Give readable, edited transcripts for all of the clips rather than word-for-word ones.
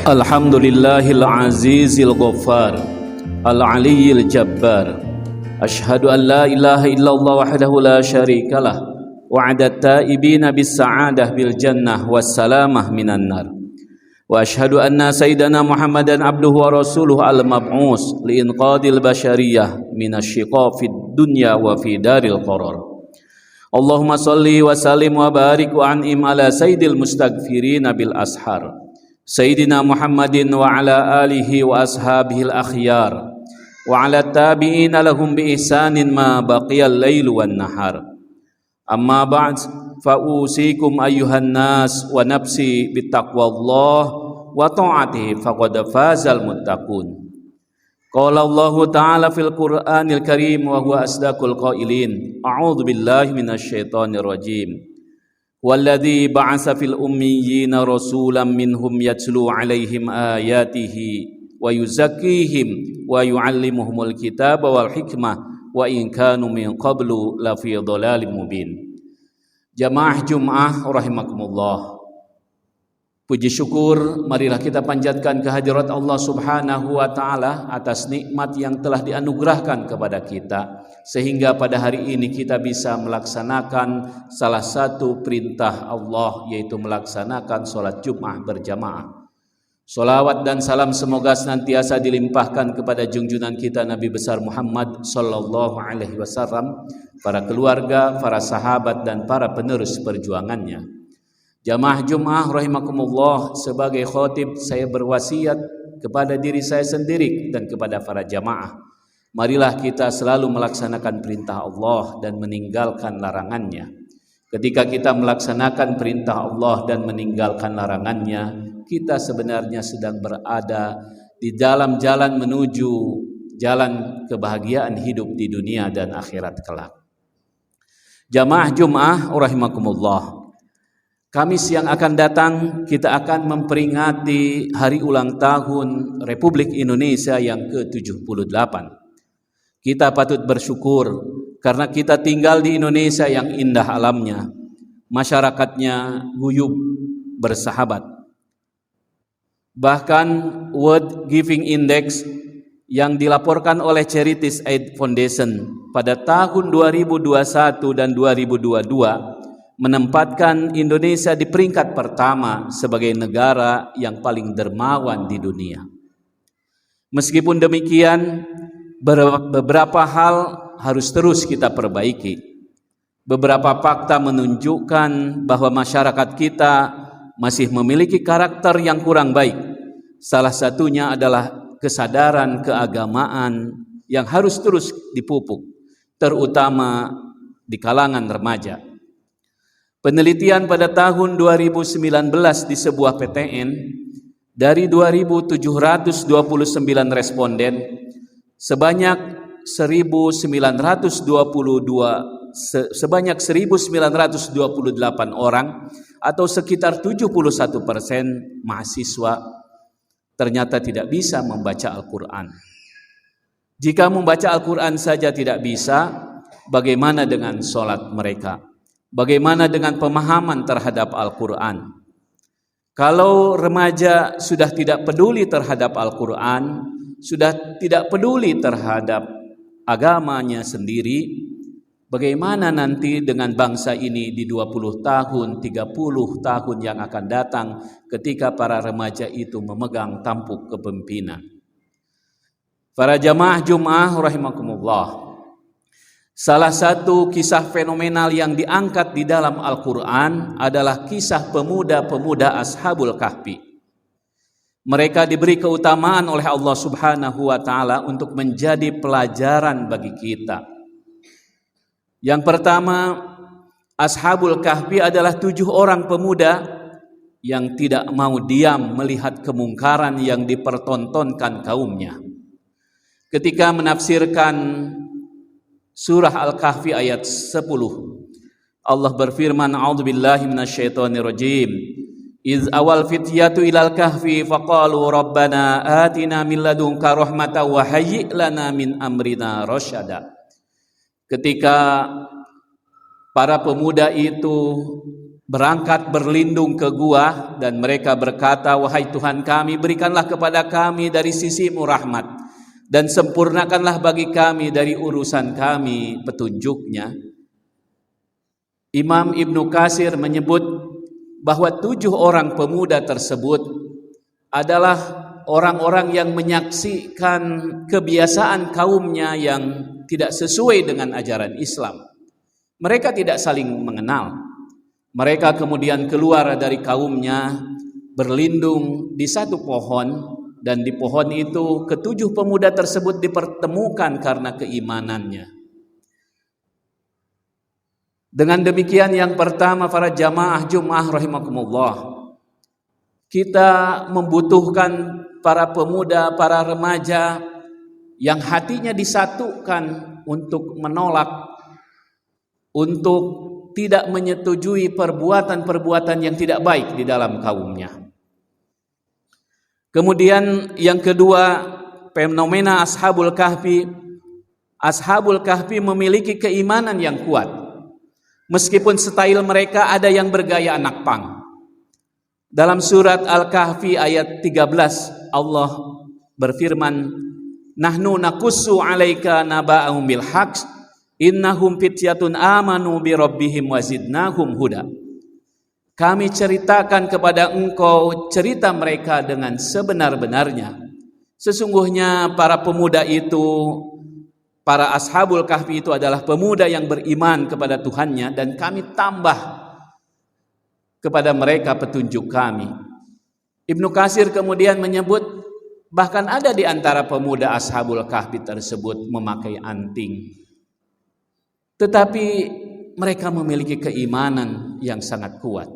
Alhamdulillahil azizil ghaffar al-aliyyil jabbar. Ashhadu an la ilaha illallah wahdahu la syarikalah wa 'adat taibina bis sa'adah bil jannah was salamah minan nar. Wa ashhadu anna sayyidana Muhammadan abduhu wa rasuluhu al-mab'us li inqadil bashariyah minasy syiqafid dunya wa fi daril qarar. Allahumma shalli wa sallim wa barik wa an'im ala sayyidil mustaghfirina bil ashar. Sayyidina Muhammadin wa ala alihi wa ashabihil akhyar wa ala tabi'ina lahum bi ihsanin ma baqiyal lailu wan nahar. Amma ba'd, fa usikum ayyuhan nas wa nafsi bittaqwallah wa ta'atihi faqad fazal muttaqun. Qala Allah ta'ala fil Qur'anil Karim wa huwa asdaqul qailin. A'udzu billahi minasy syaithanir rajim. Walladzi ba'atsa fil ummiyina rasulan minhum yatlu 'alaihim ayatihi wa yuzakkihim wa yu'allimuhumul kitaba wal hikmah wa in kanu min qablu lafi dhalalim mubin. Jamaah Jumat rahimakumullah. Puji syukur marilah kita panjatkan kehadirat Allah Subhanahu wa taala atas nikmat yang telah dianugerahkan kepada kita sehingga pada hari ini kita bisa melaksanakan salah satu perintah Allah, yaitu melaksanakan sholat Jumat berjamaah. Sholawat dan salam semoga senantiasa dilimpahkan kepada junjungan kita Nabi besar Muhammad sallallahu alaihi wasallam, para keluarga, para sahabat dan para penerus perjuangannya. Jamaah Jumat rahimakumullah, sebagai khatib saya berwasiat kepada diri saya sendiri dan kepada para jamaah, marilah kita selalu melaksanakan perintah Allah dan meninggalkan larangannya. Ketika kita melaksanakan perintah Allah dan meninggalkan larangannya, kita sebenarnya sedang berada di dalam jalan menuju jalan kebahagiaan hidup di dunia dan akhirat kelak. Jamaah Jumat rahimakumullah, Kamis yang akan datang kita akan memperingati hari ulang tahun Republik Indonesia yang ke-78. Kita patut bersyukur karena kita tinggal di Indonesia yang indah alamnya, masyarakatnya guyup bersahabat. Bahkan World Giving Index yang dilaporkan oleh Charities Aid Foundation pada tahun 2021 dan 2022 menempatkan Indonesia di peringkat pertama sebagai negara yang paling dermawan di dunia. Meskipun demikian, beberapa hal harus terus kita perbaiki. Beberapa fakta menunjukkan bahwa masyarakat kita masih memiliki karakter yang kurang baik. Salah satunya adalah kesadaran keagamaan yang harus terus dipupuk, terutama di kalangan remaja. Penelitian pada tahun 2019 di sebuah PTN, dari 2.729 responden, sebanyak 1.928 orang atau sekitar 71% mahasiswa ternyata tidak bisa membaca Al-Quran. Jika membaca Al-Quran saja tidak bisa, bagaimana dengan sholat mereka? Bagaimana dengan pemahaman terhadap Al-Quran? Kalau remaja sudah tidak peduli terhadap Al-Quran, sudah tidak peduli terhadap agamanya sendiri, bagaimana nanti dengan bangsa ini di 20 tahun, 30 tahun yang akan datang ketika para remaja itu memegang tampuk kepemimpinan? Para jamaah Jumat rahimakumullah, salah satu kisah fenomenal yang diangkat di dalam Al-Quran adalah kisah pemuda-pemuda Ashabul Kahfi. Mereka diberi keutamaan oleh Allah Subhanahu wa ta'ala untuk menjadi pelajaran bagi kita. Yang pertama, Ashabul Kahfi adalah 7 orang pemuda yang tidak mau diam melihat kemungkaran yang dipertontonkan kaumnya. Ketika menafsirkan Surah Al-Kahfi ayat 10, Allah berfirman, A'udzubillahi minasyaitonirrajim. Iz awal fityatu ilal kahfi faqalu rabbana atina min ladunka rahmatan wa hayyi' lana min amrina rasyada. Ketika para pemuda itu berangkat berlindung ke gua, dan mereka berkata, wahai Tuhan kami, berikanlah kepada kami dari sisi-Mu rahmat, dan sempurnakanlah bagi kami dari urusan kami petunjuknya. Imam Ibnu Katsir menyebut bahwa 7 orang pemuda tersebut adalah orang-orang yang menyaksikan kebiasaan kaumnya yang tidak sesuai dengan ajaran Islam. Mereka tidak saling mengenal. Mereka kemudian keluar dari kaumnya, berlindung di satu pohon, dan di pohon itu ke-7 pemuda tersebut dipertemukan karena keimanannya. Dengan demikian, yang pertama, para jamaah Jumat rahimakumullah, kita membutuhkan para pemuda, para remaja yang hatinya disatukan untuk menolak, untuk tidak menyetujui perbuatan-perbuatan yang tidak baik di dalam kaumnya. Kemudian yang kedua, fenomena Ashabul Kahfi. Ashabul Kahfi memiliki keimanan yang kuat. Meskipun style mereka ada yang bergaya anak pang. Dalam surat Al-Kahfi ayat 13, Allah berfirman, "Nahnu naqussu 'alaika naba'ahum bil haqq, innahum fityatun amanu bi rabbihim wazidnahum huda." Kami ceritakan kepada engkau cerita mereka dengan sebenar-benarnya. Sesungguhnya para pemuda itu, para Ashabul Kahfi itu adalah pemuda yang beriman kepada Tuhannya, dan kami tambah kepada mereka petunjuk kami. Ibnu Katsir kemudian menyebut bahkan ada di antara pemuda Ashabul Kahfi tersebut memakai anting. Tetapi mereka memiliki keimanan yang sangat kuat.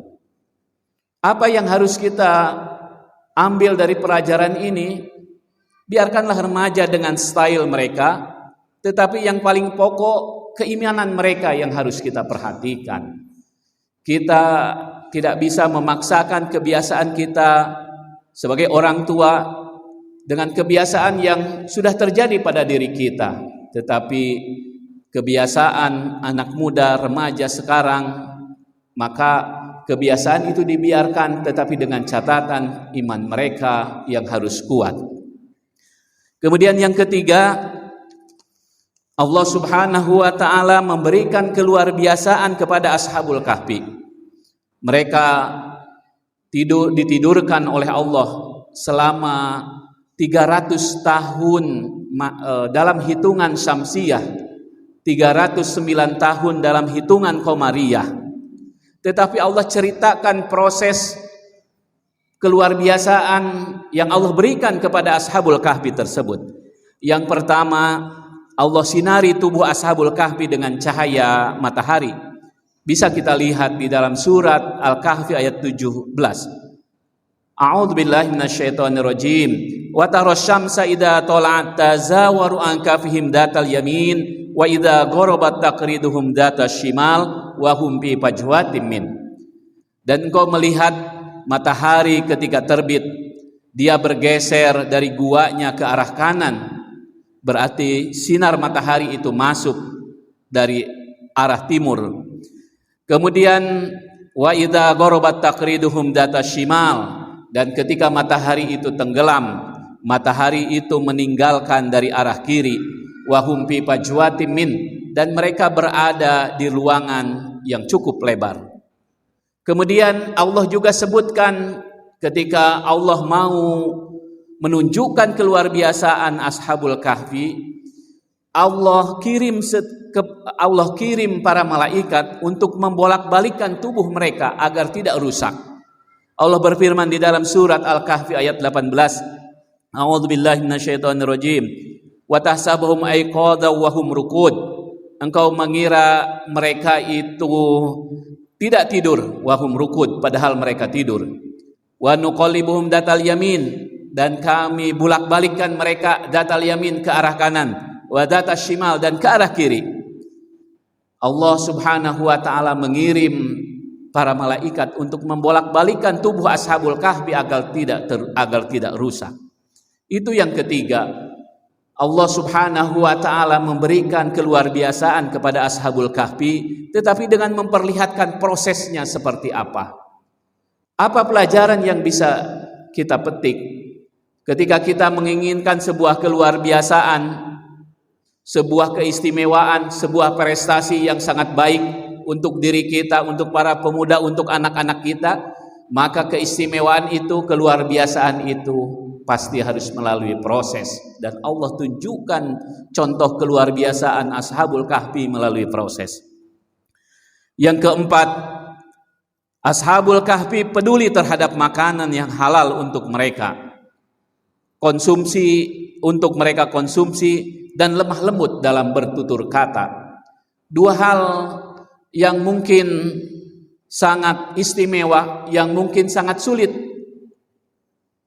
Apa yang harus kita ambil dari pelajaran ini? Biarkanlah remaja dengan style mereka, tetapi yang paling pokok keimanan mereka yang harus kita perhatikan. Kita tidak bisa memaksakan kebiasaan kita sebagai orang tua dengan kebiasaan yang sudah terjadi pada diri kita, tetapi kebiasaan anak muda, remaja sekarang, maka kebiasaan itu dibiarkan, tetapi dengan catatan iman mereka yang harus kuat. Kemudian yang ketiga, Allah Subhanahu wa ta'ala memberikan keluarbiasaan kepada Ashabul Kahfi. Mereka ditidurkan oleh Allah selama 300 tahun dalam hitungan Syamsiyah, 309 tahun dalam hitungan Qamariyah. Tetapi Allah ceritakan proses keluarbiasaan yang Allah berikan kepada Ashabul Kahfi tersebut. Yang pertama, Allah sinari tubuh Ashabul Kahfi dengan cahaya matahari. Bisa kita lihat di dalam surat Al-Kahfi ayat 17. A'udzu billahi minasyaitonir rajim. Wa tarasyamsa idza tala'at tazawaru an kafihim datal yamin wa idza gharabat taqriduhum datas shimal wa hum fi fajwatin min. Dan engkau melihat matahari ketika terbit, dia bergeser dari guanya ke arah kanan, berarti sinar matahari itu masuk dari arah timur. Kemudian wa idza gharabat taqriduhum datas shimal, dan ketika matahari itu tenggelam, matahari itu meninggalkan dari arah kiri. Wahum fi fajwatin min, dan mereka berada di ruangan yang cukup lebar. Kemudian Allah juga sebutkan ketika Allah mau menunjukkan keluarbiasaan Ashabul Kahfi, Allah kirim para malaikat untuk membolak-balikkan tubuh mereka agar tidak rusak. Allah berfirman di dalam surat Al-Kahfi ayat 18, A'udzu billahi minasyaitonir rajim. Wa tahsabuhum aiqadha wa hum rukud. Engkau mengira mereka itu tidak tidur, wa hum rukud, padahal mereka tidur. Wa nuqallibuhum datal yamin, dan kami bolak-balikkan mereka datal yamin ke arah kanan, wa datas shimal, dan ke arah kiri. Allah Subhanahu wa ta'ala mengirim para malaikat untuk membolak-balikkan tubuh Ashabul Kahfi agar tidak rusak. Itu yang ketiga. Allah Subhanahu wa taala memberikan keluarbiasaan kepada Ashabul Kahfi, tetapi dengan memperlihatkan prosesnya seperti apa. Apa pelajaran yang bisa kita petik ketika kita menginginkan sebuah keluarbiasaan, sebuah keistimewaan, sebuah prestasi yang sangat baik untuk diri kita, untuk para pemuda, untuk anak-anak kita, maka keistimewaan itu, keluarbiasaan itu pasti harus melalui proses, dan Allah tunjukkan contoh keluarbiasaan Ashabul Kahfi melalui proses. Yang keempat, Ashabul Kahfi peduli terhadap makanan yang halal untuk mereka konsumsi, dan lemah lembut dalam bertutur kata. Dua hal yang mungkin sangat istimewa, yang mungkin sangat sulit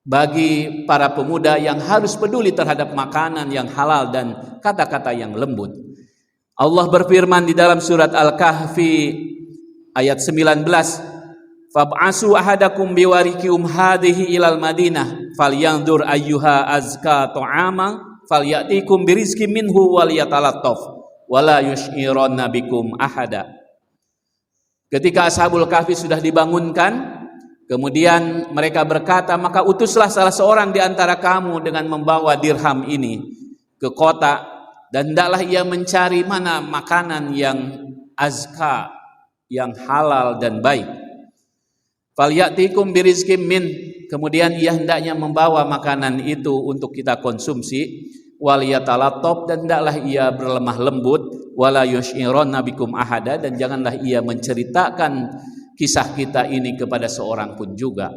bagi para pemuda yang harus peduli terhadap makanan yang halal dan kata-kata yang lembut. Allah berfirman di dalam surat Al-Kahfi ayat 19, "Fab'asu ahadakum biwarikium hadhihi ilal Madinah falyanzur ayyuha azka ta'ama falyatikum birizqin minhu waliyatalattaf wala yush'iranna bikum ahada." Ketika Ashabul Kahfi sudah dibangunkan, kemudian mereka berkata, "Maka utuslah salah seorang di antara kamu dengan membawa dirham ini ke kota, dan hendaklah ia mencari mana makanan yang azka, yang halal dan baik. Falyatikum birizqim min." Kemudian ia hendaknya membawa makanan itu untuk kita konsumsi. Waliyatalattaf, dan hendaklah ia berlemah lembut. Wala yush'iranna bikum ahada, dan janganlah ia menceritakan kisah kita ini kepada seorang pun juga.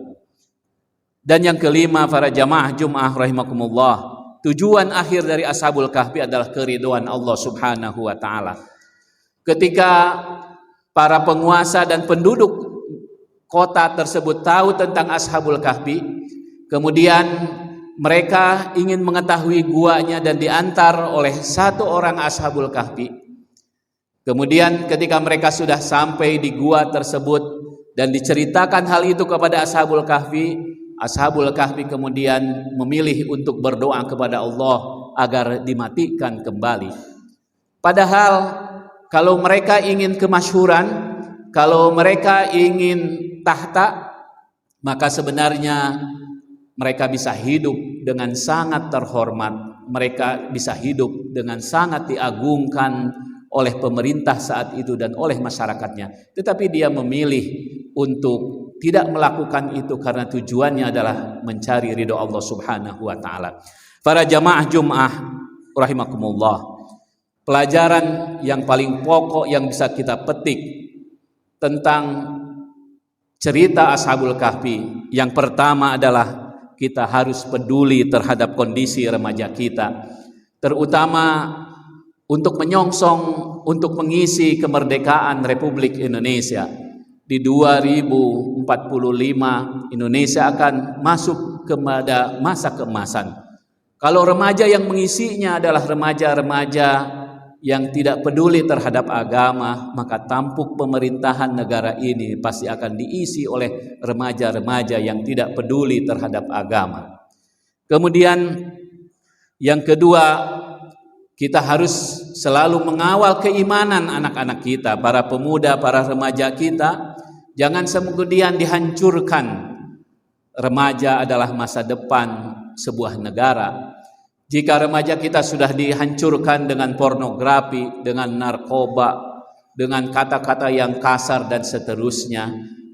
Dan yang kelima, para jamaah Jum'ah rahimakumullah, tujuan akhir dari Ashabul Kahfi adalah keridhaan Allah Subhanahu wa taala. Ketika para penguasa dan penduduk kota tersebut tahu tentang Ashabul Kahfi, kemudian mereka ingin mengetahui guanya dan diantar oleh satu orang Ashabul Kahfi. Kemudian ketika mereka sudah sampai di gua tersebut dan diceritakan hal itu kepada Ashabul Kahfi kemudian memilih untuk berdoa kepada Allah agar dimatikan kembali. Padahal kalau mereka ingin kemasyhuran, kalau mereka ingin tahta, maka sebenarnya mereka bisa hidup dengan sangat terhormat, mereka bisa hidup dengan sangat diagungkan oleh pemerintah saat itu dan oleh masyarakatnya. Tetapi dia memilih untuk tidak melakukan itu karena tujuannya adalah mencari ridho Allah Subhanahu wa taala. Para jamaah Jum'ah rahimakumullah, pelajaran yang paling pokok yang bisa kita petik tentang cerita Ashabul Kahfi, yang pertama adalah kita harus peduli terhadap kondisi remaja kita, terutama untuk menyongsong, untuk mengisi kemerdekaan Republik Indonesia. Di 2045 Indonesia akan masuk kepada masa keemasan. Kalau remaja yang mengisinya adalah remaja-remaja yang tidak peduli terhadap agama, maka tampuk pemerintahan negara ini pasti akan diisi oleh remaja-remaja yang tidak peduli terhadap agama. Kemudian yang kedua, kita harus selalu mengawal keimanan anak-anak kita, para pemuda, para remaja kita. Jangan kemudian dihancurkan. Remaja adalah masa depan sebuah negara. Jika remaja kita sudah dihancurkan dengan pornografi, dengan narkoba, dengan kata-kata yang kasar dan seterusnya,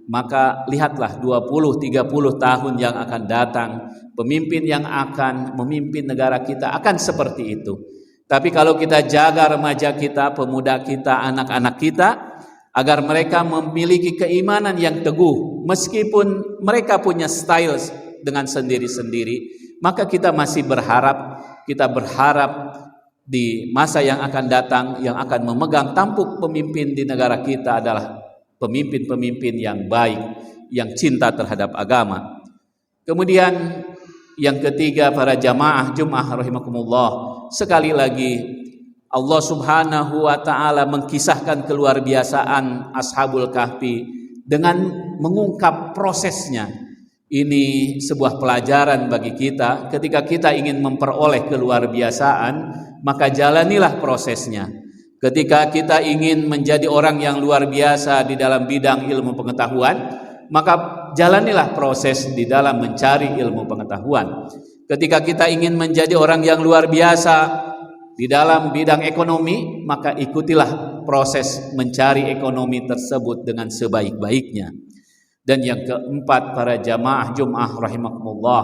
maka lihatlah 20-30 tahun yang akan datang, pemimpin yang akan memimpin negara kita akan seperti itu. Tapi kalau kita jaga remaja kita, pemuda kita, anak-anak kita, agar mereka memiliki keimanan yang teguh, meskipun mereka punya style dengan sendiri-sendiri, maka kita masih berharap, di masa yang akan datang, yang akan memegang tampuk pemimpin di negara kita adalah pemimpin-pemimpin yang baik, yang cinta terhadap agama. Kemudian yang ketiga, para jamaah Jum'ah rahimakumullah, sekali lagi Allah Subhanahu wa taala mengkisahkan keluarbiasaan Ashabul Kahfi dengan mengungkap prosesnya. Ini sebuah pelajaran bagi kita. Ketika kita ingin memperoleh keluarbiasaan, maka jalanilah prosesnya. Ketika kita ingin menjadi orang yang luar biasa di dalam bidang ilmu pengetahuan, maka jalanilah proses di dalam mencari ilmu pengetahuan. Ketika kita ingin menjadi orang yang luar biasa di dalam bidang ekonomi, maka ikutilah proses mencari ekonomi tersebut dengan sebaik-baiknya. Dan yang keempat, para jamaah Jum'ah rahimakumullah,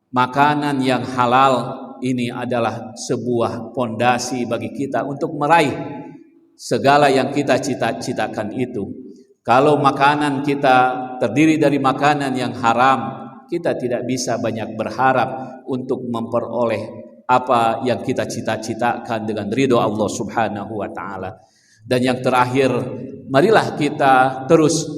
makanan yang halal ini adalah sebuah pondasi bagi kita untuk meraih segala yang kita cita-citakan itu. Kalau makanan kita terdiri dari makanan yang haram, kita tidak bisa banyak berharap untuk memperoleh apa yang kita cita-citakan dengan ridho Allah Subhanahu wa taala. Dan yang terakhir, marilah kita terus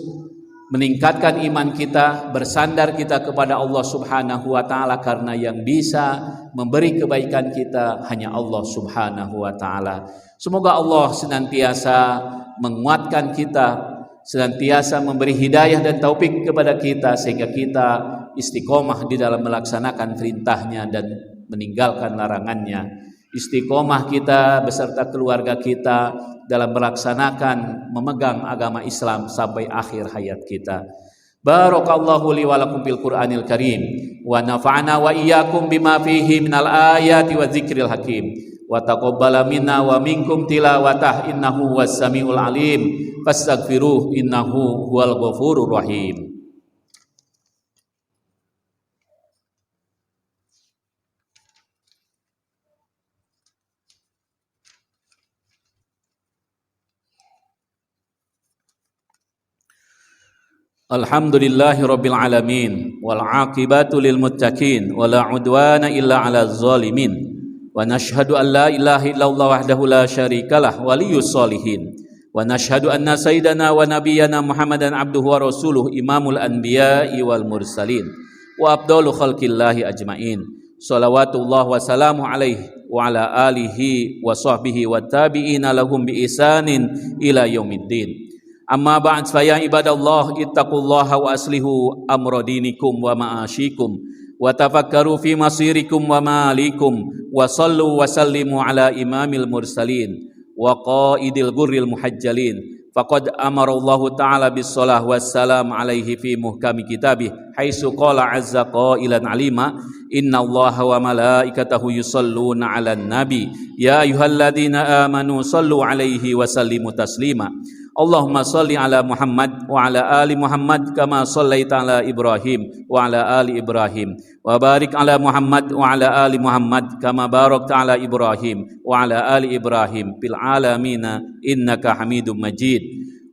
meningkatkan iman kita, bersandar kita kepada Allah Subhanahu wa taala, karena yang bisa memberi kebaikan kita hanya Allah Subhanahu wa taala. Semoga Allah senantiasa menguatkan kita, senantiasa memberi hidayah dan taufik kepada kita sehingga kita istiqomah di dalam melaksanakan perintahnya dan meninggalkan larangannya. Istiqomah kita beserta keluarga kita dalam melaksanakan memegang agama Islam sampai akhir hayat kita. Barakallahu li wa lakum bil Qur'anil Karim wa nafa'ana wa iyyakum bima fihi minal ayati wa dzikril hakim wa taqabbala minna wa minkum tilawatah innahu was samiul alim fastaghfiruh innahu huwal ghafurur rahim. Alhamdulillahi rabbil alamin wal aqibatu lil muttaqin wala udwana illa 'alal zalimin wa nashhadu an la ilaha illallah wahdahu la syarikalah waliyus solihin wa nashhadu anna sayyidana wa nabiyyana Muhammadan abduhu wa rasuluh imamul anbiya'i wal mursalin wa afdalu khalqillahi ajmain. Shalawatullah wa salamu alaihi wa ala alihi wa sahbihi wa tabi'ina lahum bi ihsanin ila yaumiddin. Amma ba'd, fa ya ibadallah ittaqullaha wa aslihu amra dinikum wa ma'asyikum wa tafakkaru fi masirikum wa malikum wa sallu wa sallimu ala imamil mursalin wa qaidil ghurril muhajjalin. Faqad amara Allah ta'ala bis salah wassalam alaihi fi muhkami kitabih haitsu qala azza qailan alima innallaha wa malaikatahu yusalluna 'alan nabi ya ayyuhalladzina amanu sallu alaihi wa sallimu taslima. Allahumma salli ala Muhammad wa ala ali Muhammad kama sallaita ala Ibrahim wa ala ali Ibrahim wa barik ala Muhammad wa ala ali Muhammad kama barakta ala Ibrahim wa ala ali Ibrahim fil alamina innaka Hamidum Majid.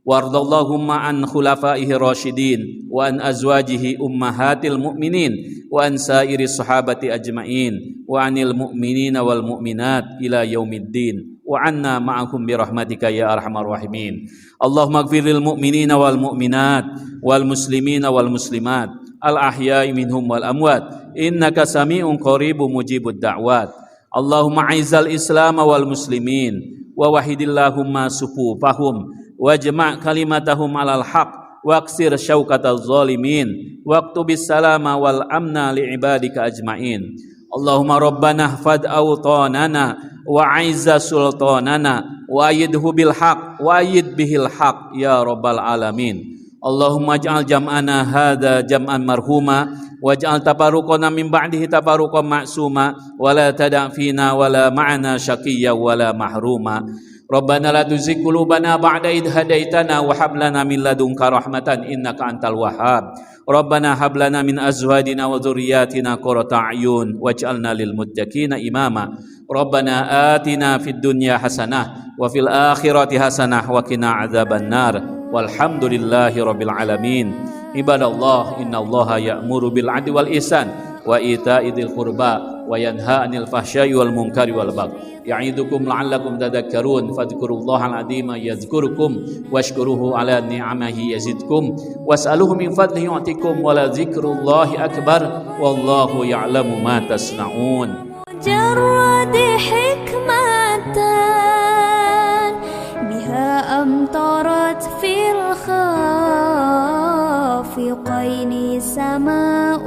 Wardallahumma an khulafaihi rasyidin wa an azwajihi ummahatil mu'minin wa an sairi sahabati ajma'in wa anil mu'minina wal mu'minat ila yaumiddin wa anna ma'akum bi rahmatika ya arhamar rahimin. Allahumma ighfir lil mu'minina wal mu'minat wal muslimina wal muslimat al ahya'i minhum wal amwat innaka sami'un qaribun mujibud da'wat. Allahumma a'izzal islam wal muslimin wa wahidillahumma sufufahum wajma' kalimatahum alal haq waqsir syaukatal zalimin waqtubis salama wal amna li ibadika ajma'in. Allahumma rabbana hfad awtanana wa aizza sultanana wa ayyidhu bil haq wa ayyid bihil haq ya rabbal alamin. Allahumma ij'al jam'ana hadza jam'an marhuma waj'al tafarruqana min ba'dihi tafarruqan ma'suma wa la tada' fina wa la ma'ana syaqiyya wa la mahruma. Rabbana la tuzigh qulubana ba'da idh hadaitana wa hab lana min ladunka rahmatan innaka antal wahhab. Rabbana hab lana min azwajina wa dhurriyyatina qurrata a'yun waj'alna lil muttaqina imama. Rabbana atina fid dunya hasanah wa fil akhirati hasanah wa qina adzabannar. Walhamdulillahi rabbil alamin. Ibadallah innallaha ya'muru bil 'adli wal ihsan wa ita'i dzil qurba wa yanha 'anil fahsya'i wal munkari wal baghi. Ya'idukum la'allakum tadhakkarun fadhkurullahal 'azima yadhkurukum washkuruhu 'ala ni'amihi yazidkum was'aluhu min fadlihi yu'tikum wa la dzikrullahi akbar wallahu ya'lamu ma tasna'un. Jarradi hikmatan biha amtarat fil khafiqat ini sama